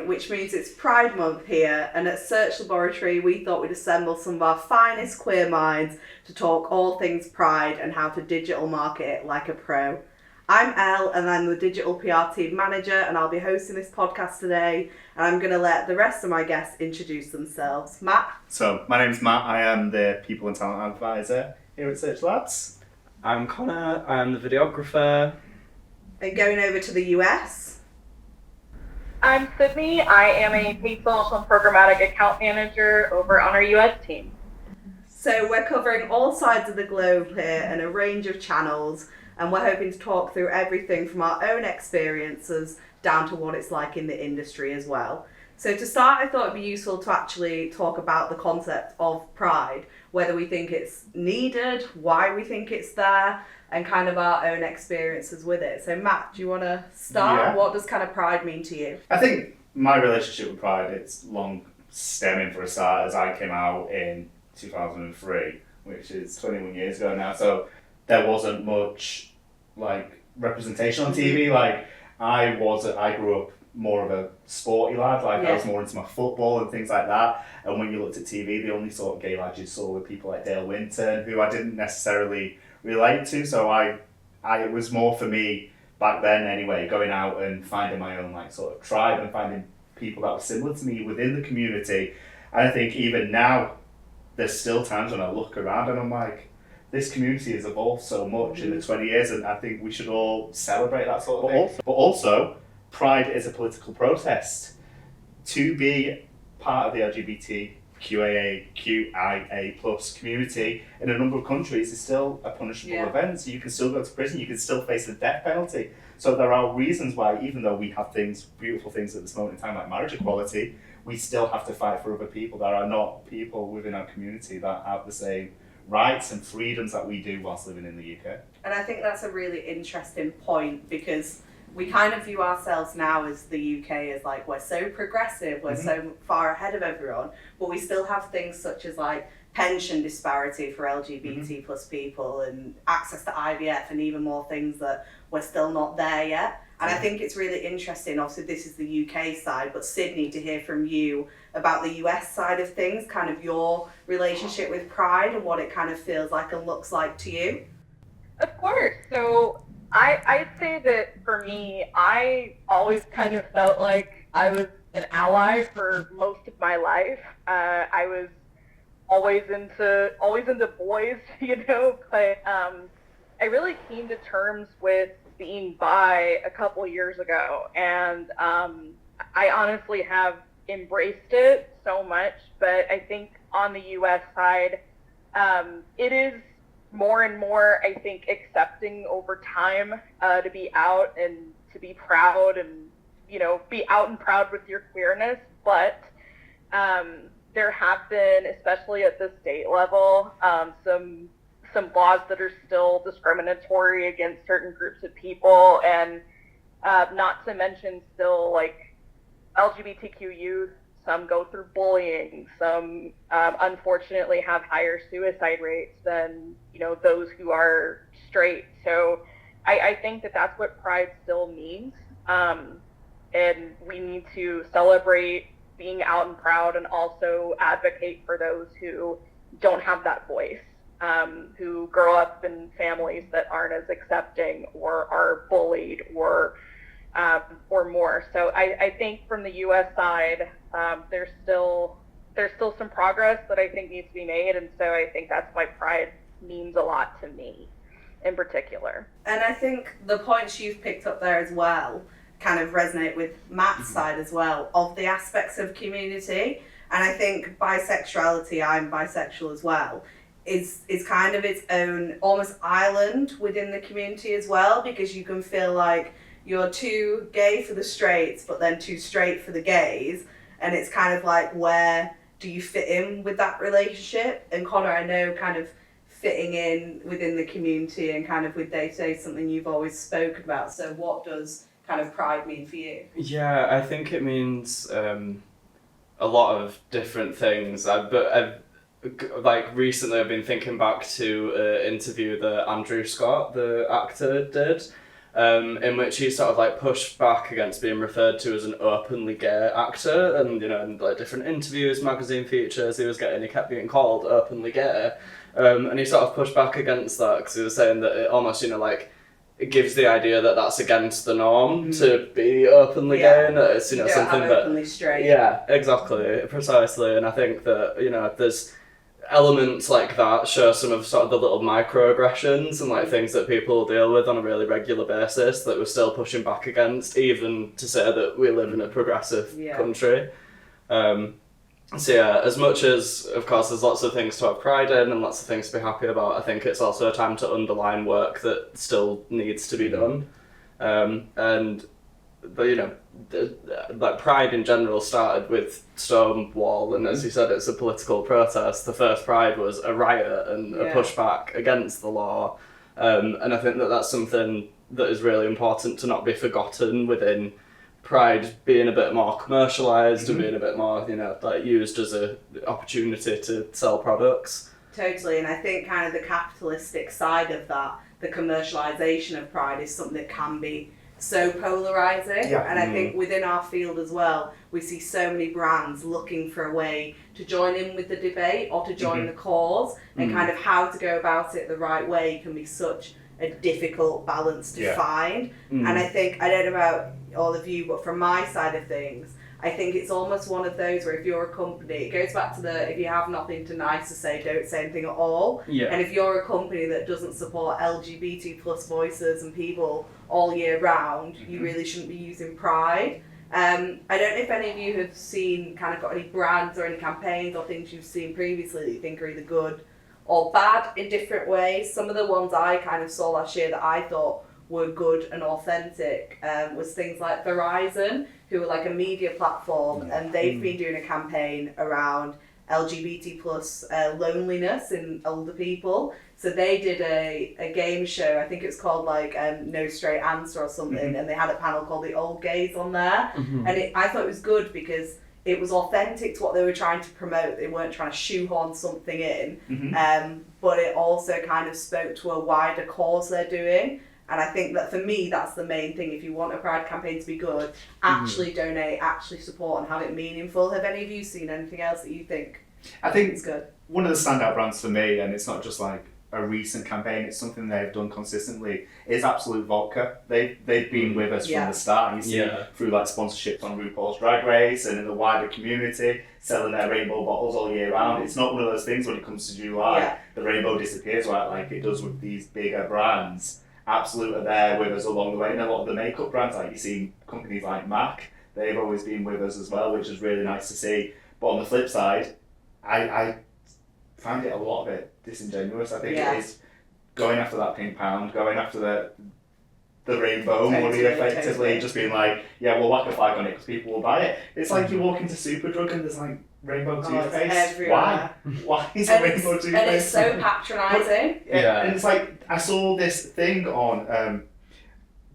which means it's Pride Month here, and at Search Laboratory we thought we'd assemble some of our finest queer minds to talk all things Pride and how to digital market it like a pro. I'm Elle, and I'm the digital PR team manager, and I'll be hosting this podcast today, and I'm going to let the rest of my guests introduce themselves. Matt? So, my name's Matt, I am the People and Talent Advisor here at Search Labs. I'm Connor, I'm the videographer. And going over to the US? I'm Sydney, I am a paid social and programmatic account manager over on our US team. So we're covering all sides of the globe here and a range of channels, and we're hoping to talk through everything from our own experiences down to what it's like in the industry as well. So to start, I thought it'd be useful to actually talk about the concept of Pride, whether we think it's needed, why we think it's there, and kind of our own experiences with it. So Matt, do you want to start? Yeah. What does kind of Pride mean to you? I think my relationship with Pride, it's long stemming for a start, as I came out in 2003, which is 21 years ago now, so there wasn't much representation on TV. I grew up more of a sporty lad, I was more into my football and things like that, and when you looked at TV, the only sort of gay lads you saw were people like Dale Winton, who I didn't necessarily relate to, so it was more for me back then anyway, going out and finding my own sort of tribe and finding people that were similar to me within the community. And I think even now there's still times when I look around and I'm like, this community has evolved so much in the 20 years, and I think we should all celebrate that sort of thing. But also, Pride is a political protest. To be part of the LGBTQIA plus community in a number of countries is still a punishable event. So you can still go to prison, you can still face the death penalty. So there are reasons why, even though we have beautiful things at this moment in time like marriage equality, we still have to fight for other people. There are not people within our community that have the same rights and freedoms that we do whilst living in the UK. And I think that's a really interesting point, because we kind of view ourselves now as the UK as we're so progressive, we're so far ahead of everyone, but we still have things such as pension disparity for LGBT plus people and access to IVF and even more things that we're still not there yet. And I think it's really interesting, obviously this is the UK side, but Sydney, to hear from you about the US side of things, kind of your relationship with Pride and what it kind of feels like and looks like to you. Of course. So I'd say that for me, I always kind of felt like I was an ally for most of my life. I was always into boys, but I really came to terms with being bi a couple years ago, and I honestly have embraced it so much. But I think on the US side, it is more and more, I think, accepting over time to be out and to be proud and, be out and proud with your queerness. But there have been, especially at the state level, some laws that are still discriminatory against certain groups of people, and not to mention still LGBTQ youth. Some go through bullying. Some unfortunately have higher suicide rates than those who are straight. So I think that that's what Pride still means, and we need to celebrate being out and proud, and also advocate for those who don't have that voice, who grow up in families that aren't as accepting or are bullied or more. So I think from the U.S. side, there's still some progress that I think needs to be made, and so I think that's why Pride means a lot to me in particular. And I think the points you've picked up there as well kind of resonate with Matt's side as well, of the aspects of community. And I think bisexuality, I'm bisexual as well, is kind of its own almost island within the community as well, because you can feel like you're too gay for the straights, but then too straight for the gays. And it's kind of where do you fit in with that relationship? And Connor, I know kind of fitting in within the community and kind of with day-to-day something you've always spoken about. So what does kind of Pride mean for you? Yeah, I think it means a lot of different things. But recently I've been thinking back to an interview that Andrew Scott, the actor, did. in which he sort of like pushed back against being referred to as an openly gay actor, and you know, in like different interviews, magazine features, he kept being called openly gay, and he sort of pushed back against that because he was saying that it almost, you know, like it gives the idea that that's against the norm to be openly gay, and that it's, you know, don't something have that openly straight. yeah, exactly, precisely, and I think that, you know, there's elements like that show some of sort of the little microaggressions and like things that people deal with on a really regular basis that we're still pushing back against, even to say that we live in a progressive country. So yeah, as much as, of course, there's lots of things to have pride in and lots of things to be happy about, I think it's also a time to underline work that still needs to be done. And you know, like Pride in general started with Stonewall, and as you said, it's a political protest. The first Pride was a riot and a pushback against the law, and I think that that's something that is really important to not be forgotten within Pride being a bit more commercialised and being a bit more, you know, like used as a opportunity to sell products. Totally, and I think kind of the capitalistic side of that, the commercialisation of Pride, is something that can be so polarising. And I think within our field as well, we see so many brands looking for a way to join in with the debate or to join the cause, and kind of how to go about it the right way can be such a difficult balance to find. And I think, I don't know about all of you, but from my side of things, I think it's almost one of those where if you're a company, it goes back to the, if you have nothing nice to say, don't say anything at all. And if you're a company that doesn't support LGBT plus voices and people all year round, you really shouldn't be using Pride. I don't know if any of you have seen, kind of got any brands or any campaigns or things you've seen previously that you think are either good or bad in different ways. Some of the ones I kind of saw last year that I thought were good and authentic was things like Verizon, who are like a media platform, and they've been doing a campaign around LGBT plus loneliness in older people. So they did a game show, I think it's called like No Straight Answer or something, and they had a panel called The Old Gays on there. And I thought it was good because it was authentic to what they were trying to promote. They weren't trying to shoehorn something in, but it also kind of spoke to a wider cause they're doing. And I think that for me, that's the main thing. If you want a Pride campaign to be good, actually donate, actually support, and have it meaningful. Have any of you seen anything else that you think is good? One of the standout brands for me, and it's not just like a recent campaign, it's something they've done consistently, is Absolute Vodka. They've been with us from the start, and you see through like sponsorships on RuPaul's Drag Race and in the wider community, selling their rainbow bottles all year round. It's not one of those things when it comes to July, the rainbow disappears, right, like it does with these bigger brands. Absolute are there with us along the way, and a lot of the makeup brands, like you see companies like MAC, they've always been with us as well, which is really nice to see. But on the flip side, I find it a lot of it disingenuous. I think it is going after that pink pound, going after the rainbow money effectively, just being like, yeah, we'll whack a flag on it because people will buy it. It's like you walk into Superdrug and there's like rainbow toothpaste. Why? Why is it rainbow toothpaste? And it's so patronising. And it's like, I saw this thing on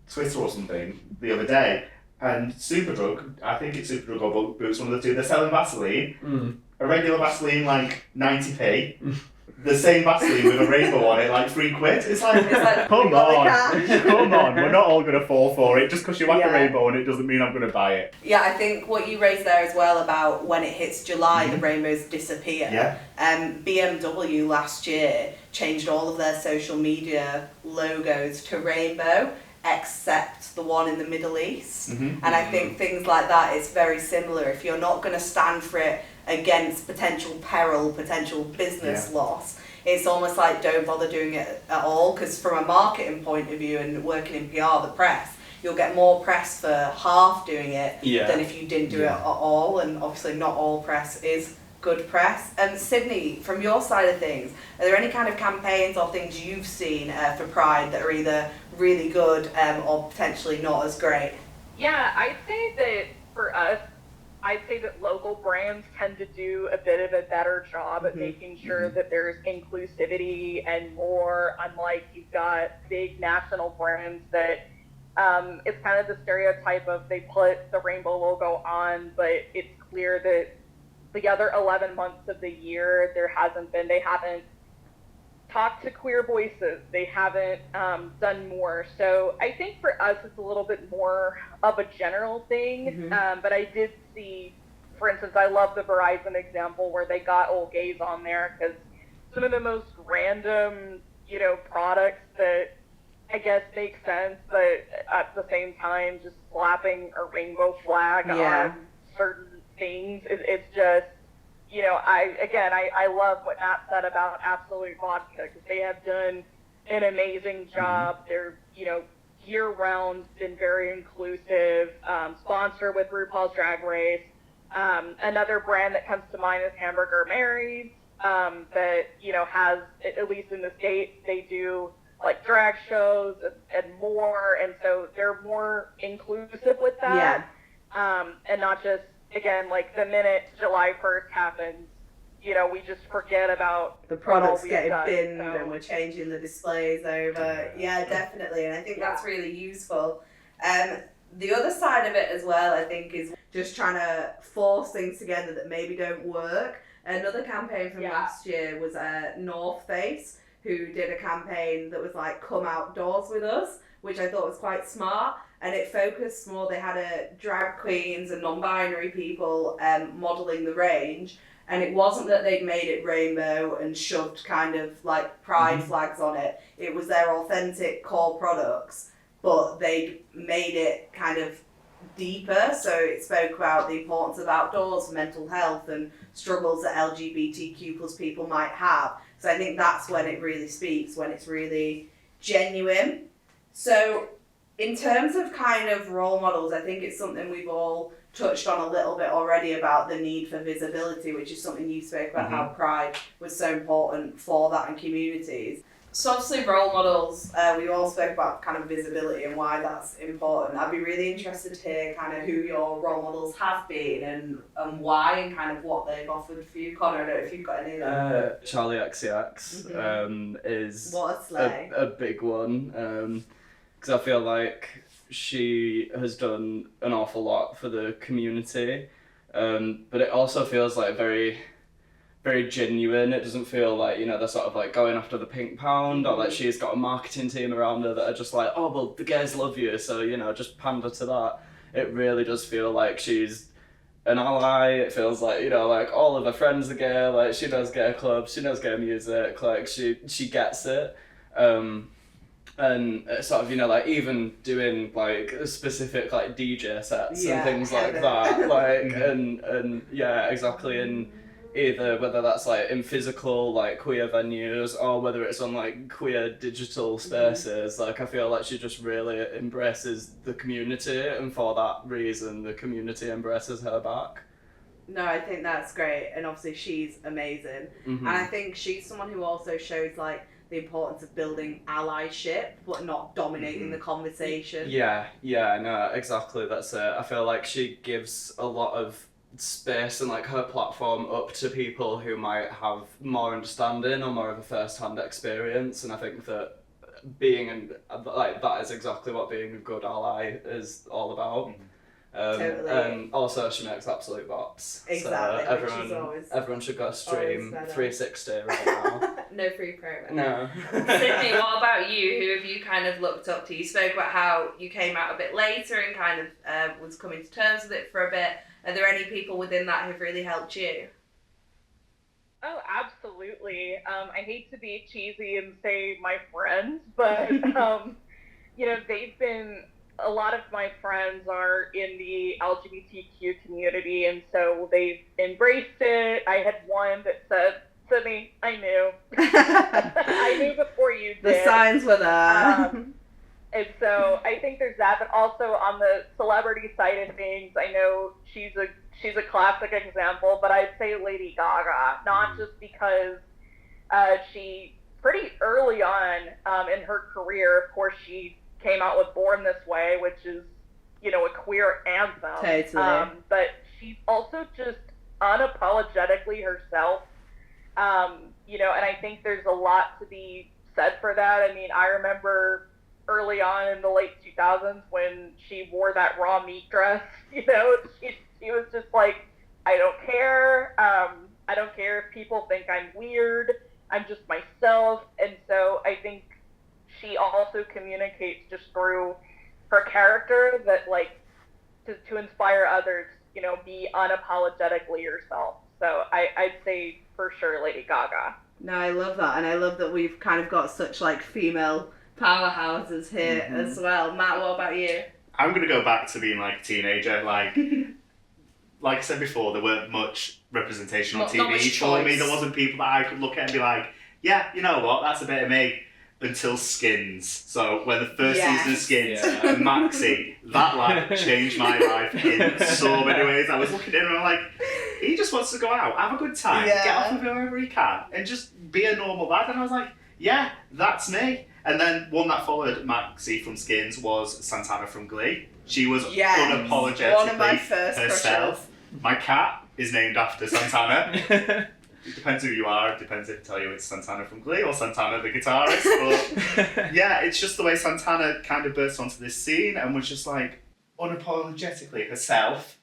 Twitter or something the other day, and Superdrug, I think it's Superdrug or Boots, one of the two, they're selling Vaseline, a regular Vaseline like 90p, the same Vaseline with a rainbow on it, like £3. It's like come on, we're not all going to fall for it. Just because you whack a rainbow on it doesn't mean I'm going to buy it. Yeah, I think what you raised there as well about when it hits July, the rainbows disappear. BMW last year changed all of their social media logos to rainbow, except the one in the Middle East. And I think things like that is very similar. If you're not going to stand for it against potential peril, potential business loss, it's almost like don't bother doing it at all, because from a marketing point of view and working in PR, the press, you'll get more press for half doing it than if you didn't do it at all, and obviously not all press is good press. And Sydney, from your side of things, are there any kind of campaigns or things you've seen for Pride that are either really good or potentially not as great? Yeah, I'd say that for us, I'd say that local brands tend to do a bit of a better job at making sure that there's inclusivity and more, unlike you've got big national brands that it's kind of the stereotype of they put the rainbow logo on, but it's clear that the other 11 months of the year they haven't talked to queer voices. They haven't done more. So I think for us, it's a little bit more of a general thing. But I did see, for instance, I love the Verizon example where they got old gays on there because some of the most random, products that I guess make sense, but at the same time, just slapping a rainbow flag on certain things, it's just, I love what Matt said about Absolute Vodka because they have done an amazing job. They're, year-round, been very inclusive, sponsor with RuPaul's Drag Race. Another brand that comes to mind is Hamburger Mary's, that, has, at least in the States, they do like drag shows and more, and so they're more inclusive with that. And not just, again, like the minute July 1st happens, we just forget about the products getting binned and we're changing the displays over. Yeah, definitely, and I think that's really useful. The other side of it as well, I think, is just trying to force things together that maybe don't work. Another campaign from last year was North Face, who did a campaign that was like, come outdoors with us, which I thought was quite smart. And it focused more, they had drag queens and non-binary people modelling the range. And it wasn't that they'd made it rainbow and shoved kind of like pride flags on it. It was their authentic core products, but they'd made it kind of deeper. So it spoke about the importance of outdoors, mental health and struggles that LGBTQ plus people might have. So I think that's when it really speaks, when it's really genuine. So in terms of kind of role models, I think it's something we've all touched on a little bit already about the need for visibility, which is something you spoke about, how Pride was so important for that in communities. So obviously role models, we all spoke about kind of visibility and why that's important. I'd be really interested to hear kind of who your role models have been and why and kind of what they've offered for you. Connor, I don't know if you've got any of them. Charlie XCX is what a slay. A big one, because I feel like she has done an awful lot for the community, but it also feels like very genuine. It doesn't feel like, they're sort of like going after the pink pound, or like she's got a marketing team around her that are just like, oh, well, the gays love you, so, just pander to that. It really does feel like she's an ally. It feels like, like all of her friends are gay, like she knows gay clubs, she knows gay music, like she gets it. And sort of, like even doing like specific like DJ sets and things like that, like and yeah, exactly. And either whether that's like in physical like queer venues or whether it's on like queer digital spaces, like I feel like she just really embraces the community, and for that reason the community embraces her back. No, I think that's great, and obviously she's amazing. And I think she's someone who also shows like the importance of building allyship but not dominating the conversation. Yeah, no, exactly, that's it. I feel like she gives a lot of space and like her platform up to people who might have more understanding or more of a first-hand experience, and I think that that is exactly what being a good ally is all about. Totally. And also she makes absolute bops. Exactly. So everyone should go stream 360 right now. No free promo. No. Sydney, what about you? Who have you kind of looked up to? You spoke about how you came out a bit later and kind of was coming to terms with it for a bit. Are there any people within that who've really helped you? Oh, absolutely. I hate to be cheesy and say my friends, but they've been, a lot of my friends are in the LGBTQ community, and so they've embraced it. I had one that said, Sydney, I knew. I knew before you did. The signs were there. And so I think there's that, but also on the celebrity side of things, I know she's a classic example, but I'd say Lady Gaga, not just because she pretty early on in her career, of course, she came out with Born This Way, which is, a queer anthem. Totally. But she's also just unapologetically herself, and I think there's a lot to be said for that. I mean, I remember early on in the late 2000s when she wore that raw meat dress, she was just like, I don't care. I don't care if people think I'm weird. I'm just myself. And so I think she also communicates just through her character that, like, to inspire others, you know, be unapologetically yourself. So I'd say for sure Lady Gaga. No, I love that, and I love that we've kind of got such like female powerhouses here as well. Matt, what about you? I'm going to go back to being like a teenager. Like I said before, there weren't much representation on TV for me. There wasn't people that I could look at and be like, yeah, you know what, that's a bit of me. Until Skins. So when the first season of Skins, Maxie, that like changed my life in so many ways. I was looking at him and I'm like, he just wants to go out, have a good time, get off of whoever he can, and just be a normal lad. And I was like, yeah, that's me. And then one that followed Maxie from Skins was Santana from Glee. She was unapologetically one of my first herself. crushes. My cat is named after Santana. It depends who you are. It depends if I tell you it's Santana from Glee or Santana the guitarist. But yeah, it's just the way Santana kind of burst onto this scene and was just like unapologetically herself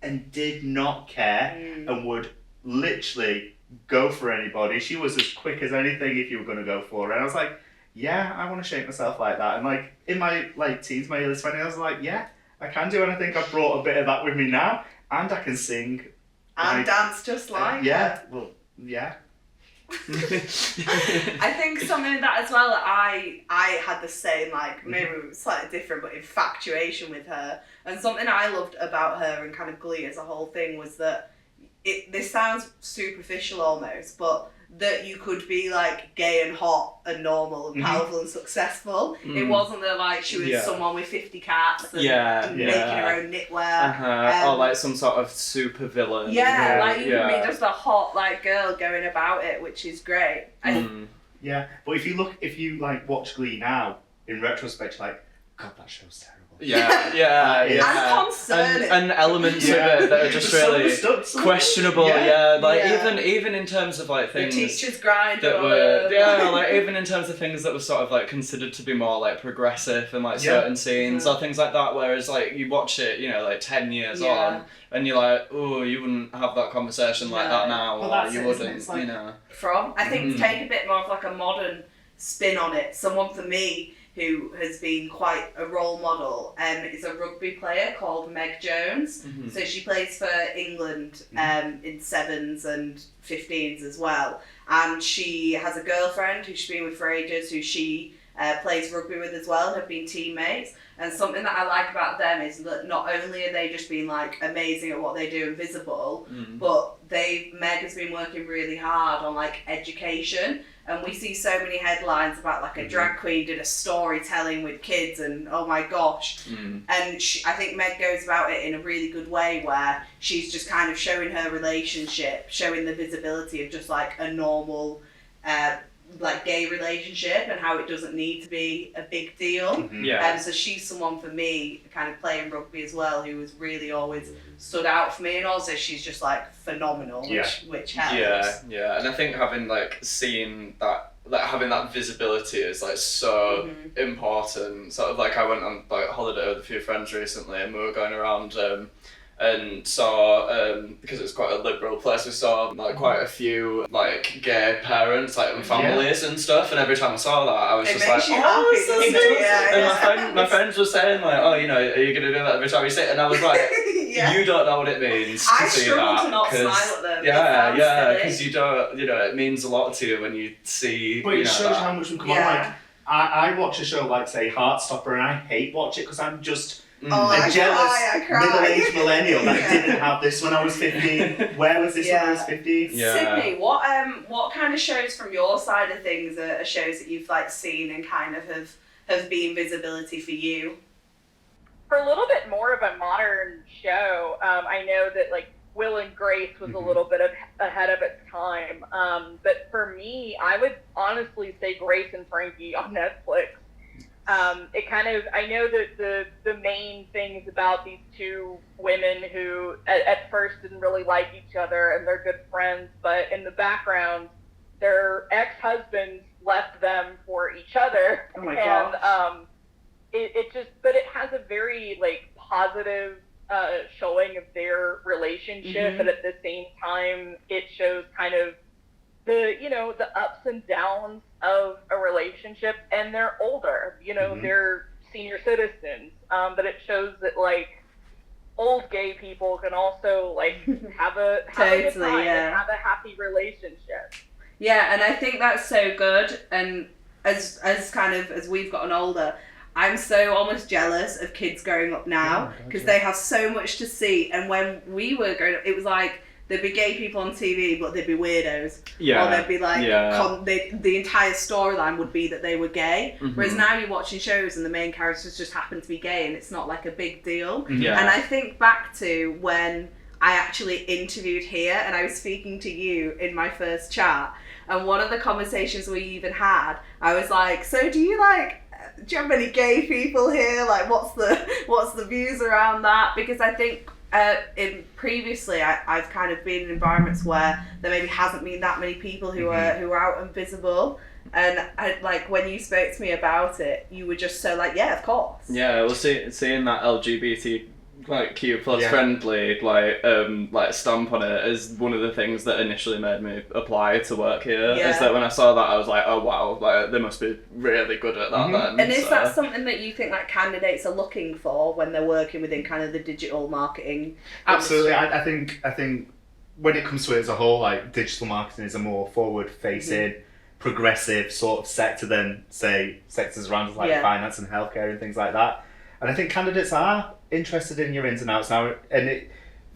and did not care and would literally go for anybody. She was as quick as anything if you were going to go for her. And I was like, yeah, I want to shape myself like that. And like in my like teens, my early 20s, I was like, yeah, I can do. And I think I've brought a bit of that with me now. And I can sing. And dance just like her. Well, yeah. I think something of that as well, I had the same, like, maybe slightly different, but infatuation with her. And something I loved about her and kind of Glee as a whole thing was that, this sounds superficial almost, but that you could be like gay and hot and normal and powerful and successful. It wasn't that like she was someone with 50 cats and making her own knitwear. Or like some sort of super villain. Like you can be just a hot like girl going about it, which is great. Yeah, but if you like watch Glee now, in retrospect, you're like, God, that show's terrible. I'm concerned. And elements of it that are just really questionable. Even in terms of like things. The teacher's grind. That were like even in terms of things that were sort of like considered to be more like progressive and like certain scenes or things like that. Whereas like you watch it, you know, like 10 years on, and you're like, oh, you wouldn't have that conversation like that now, or you wouldn't, like, you know. I think to take a bit more of like a modern spin on it, someone for me who has been quite a role model is a rugby player called Meg Jones. So she plays for England in 7s and 15s as well. And she has a girlfriend who she's been with for ages, who she plays rugby with as well, and have been teammates. And something that I like about them is that not only are they just being like amazing at what they do and visible, but Meg has been working really hard on like education. And we see so many headlines about like a drag queen did a storytelling with kids and oh my gosh. And I think Meg goes about it in a really good way where she's just kind of showing her relationship, showing the visibility of just like a normal like gay relationship and how it doesn't need to be a big deal. So she's someone for me kind of playing rugby as well who has really always stood out for me, and also she's just like phenomenal, which helps. And I think having like seen that, like having that visibility is like so important. Sort of like I went on like holiday with a few friends recently and we were going around and saw, because it's quite a liberal place, we saw like quite a few like gay parents like and families and stuff, and every time I saw that I was just like, oh, so sweet. And my friends were saying like, oh, you know, are you going to do that every time you see it? And I was like, you don't know what it means to see that. I struggle to not smile at them. Because you don't, you know, it means a lot to you when you see. But it shows how much we come on. Like, I watch a show like say Heartstopper and I hate watch it because I'm just a jealous middle-aged millennial that didn't have this when I was 15. Where was this when I was 15? Sydney, what kind of shows from your side of things are shows that you've like seen and kind of have been visibility for you? For a little bit more of a modern show, I know that like Will and Grace was a little bit ahead of its time. But for me, I would honestly say Grace and Frankie on Netflix. It kind of, I know that the main things about these two women who at first didn't really like each other and they're good friends, but in the background, their ex-husbands left them for each other. Oh my gosh. But it has a very like positive showing of their relationship, but at the same time, it shows kind of the ups and downs of a relationship, and they're older, they're senior citizens, but it shows that, like, old gay people can also, like, have a good time and have a happy relationship. Yeah, and I think that's so good. And as we've gotten older, I'm so almost jealous of kids growing up now, because they have so much to see. And when we were growing up, it was like there'd be gay people on TV, but they'd be weirdos. Yeah. Or they'd be like, the entire storyline would be that they were gay. Mm-hmm. Whereas now you're watching shows and the main characters just happen to be gay, and it's not like a big deal. Yeah. And I think back to when I actually interviewed here, and I was speaking to you in my first chat, and one of the conversations we even had, I was like, so do you have any gay people here? Like, what's the views around that? Because I think previously I've kind of been in environments where there maybe hasn't been that many people who are out and visible. And when you spoke to me about it, you were just so like, yeah, of course. Yeah, well, seeing that LGBTQ plus friendly stamp on it is one of the things that initially made me apply to work here. Yeah. Is that when I saw that, I was like, oh wow, like they must be really good at that then. And is that something that you think like candidates are looking for when they're working within kind of the digital marketing Absolutely. industry? I think when it comes to it as a whole, like, digital marketing is a more forward-facing, progressive sort of sector than, say, sectors around like finance and healthcare and things like that. And I think candidates are interested in your ins and outs now. And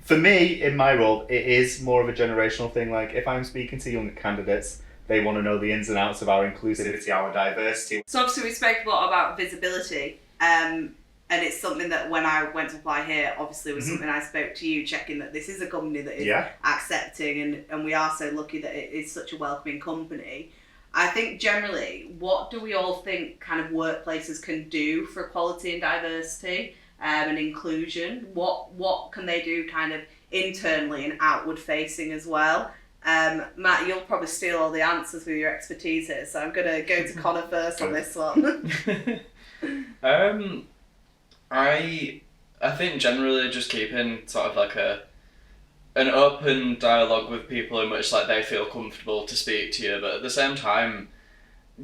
for me, in my role, it is more of a generational thing. Like, if I'm speaking to younger candidates, they want to know the ins and outs of our inclusivity, our diversity. So obviously we spoke a lot about visibility, and it's something that when I went to apply here, obviously was something I spoke to you, checking that this is a company that is accepting, and we are so lucky that it is such a welcoming company. I think generally, what do we all think kind of workplaces can do for equality and diversity and inclusion? What can they do kind of internally and outward facing as well? Matt, you'll probably steal all the answers with your expertise here, so I'm going to go to Connor first on this one. I think generally just keeping sort of like an open dialogue with people in which like they feel comfortable to speak to you, but at the same time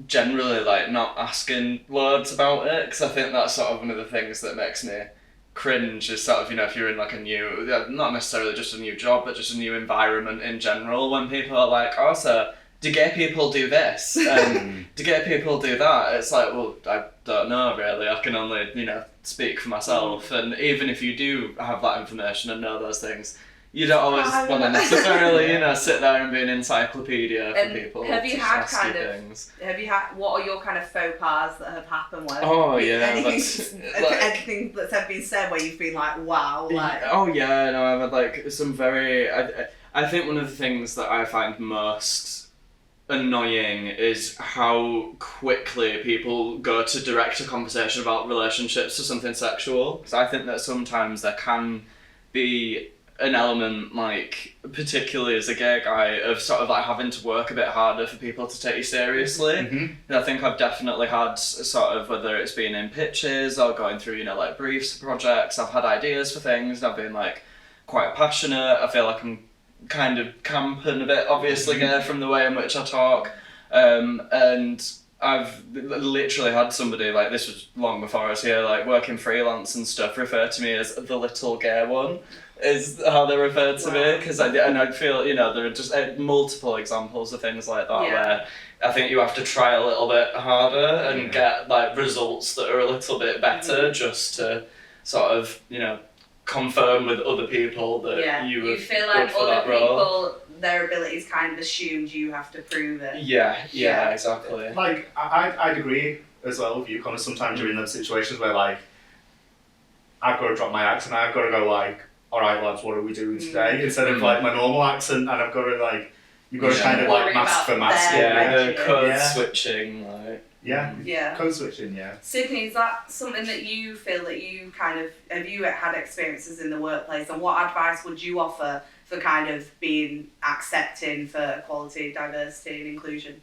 generally like not asking loads about it, because I think that's sort of one of the things that makes me cringe is sort of, if you're in like a new, not necessarily just a new job, but just a new environment in general, when people are like, oh, so do gay people do this? Do gay people do that? It's like, well, I don't know really, I can only, speak for myself. And even if you do have that information and know those things, you don't always want to necessarily, sit there and be an encyclopedia for people. Have you had what are your kind of faux pas that have happened where anything that's been said where you've been like, wow, like... I've had like some very, I think one of the things that I find most annoying is how quickly people go to direct a conversation about relationships to something sexual. Because I think that sometimes there can be an element, like, particularly as a gay guy, of sort of like having to work a bit harder for people to take you seriously. And I think I've definitely had sort of, whether it's been in pitches or going through, like briefs, projects, I've had ideas for things, and I've been like quite passionate. I feel like I'm kind of camp and a bit obviously gay from the way in which I talk. And I've literally had somebody, like, this was long before I was here, like working freelance and stuff, refer to me as the little gay one, is how they referred to me, because I feel, there are just multiple examples of things like that where I think you have to try a little bit harder and get like results that are a little bit better just to sort of, confirm with other people that you feel like other people, their abilities kind of assumed you have to prove it. Yeah, exactly. Like, I'd agree as well with you, Connor. Sometimes you're in those situations where, like, I've got to drop my accent, I've got to go, like, all right, lads, what are we doing today? Instead of, like, my normal accent, and I've got to, like, you've got to kind of, like, mask for mask. Code switching, like... Code switching, Sydney, is that something that you feel that you kind of, have you had experiences in the workplace, and what advice would you offer for kind of being accepting for equality, diversity and inclusion?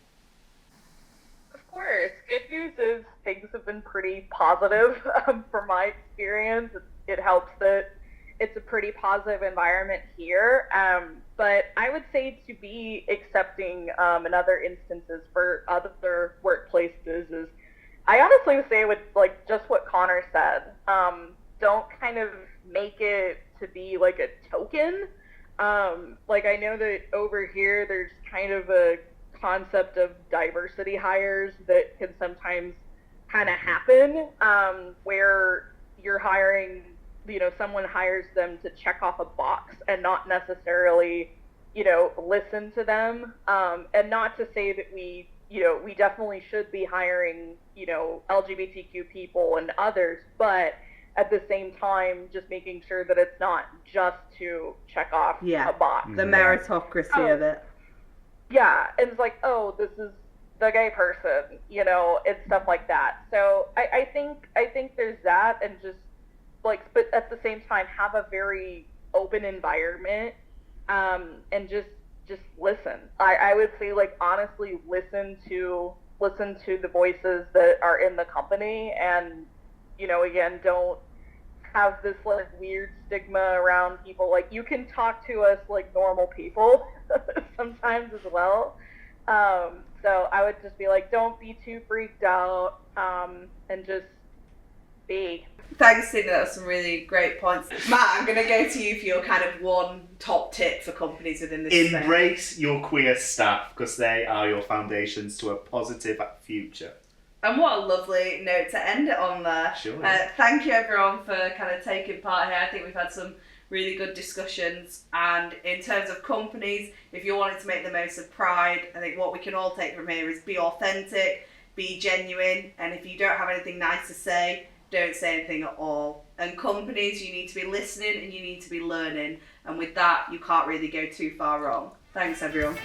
Of course. Good news is things have been pretty positive from my experience. It helps that it's a pretty positive environment here. But I would say to be accepting in other instances for other workplaces is, I honestly would say with like just what Connor said. Don't kind of make it to be like a token. Like I know that over here there's kind of a concept of diversity hires that can sometimes kind of happen, where you're hiring, you know, someone hires them to check off a box and not necessarily, you know, listen to them. And not to say that we definitely should be hiring, you know, LGBTQ people and others, but at the same time, just making sure that it's not just to check off a box. The meritocracy of it. Yeah, and it's like, oh, this is the gay person, you know, and stuff like that. So I think there's that, and just like, but at the same time, have a very open environment, and just listen. I would say, like, honestly, listen to the voices that are in the company, and, you know, again, don't have this like weird stigma around people. Like, you can talk to us like normal people sometimes as well. So I would just be like, don't be too freaked out, and just be. Thanks, Sydney. That was some really great points. Matt, I'm going to go to you for your kind of one top tip for companies within this space. Embrace your queer staff, because they are your foundations to a positive future. And what a lovely note to end it on there. Sure. Thank you everyone for kind of taking part here. I think we've had some really good discussions, and in terms of companies, if you're wanting to make the most of Pride, I think what we can all take from here is be authentic, be genuine, and if you don't have anything nice to say, don't say anything at all. And companies, you need to be listening and you need to be learning, and with that you can't really go too far wrong. Thanks everyone.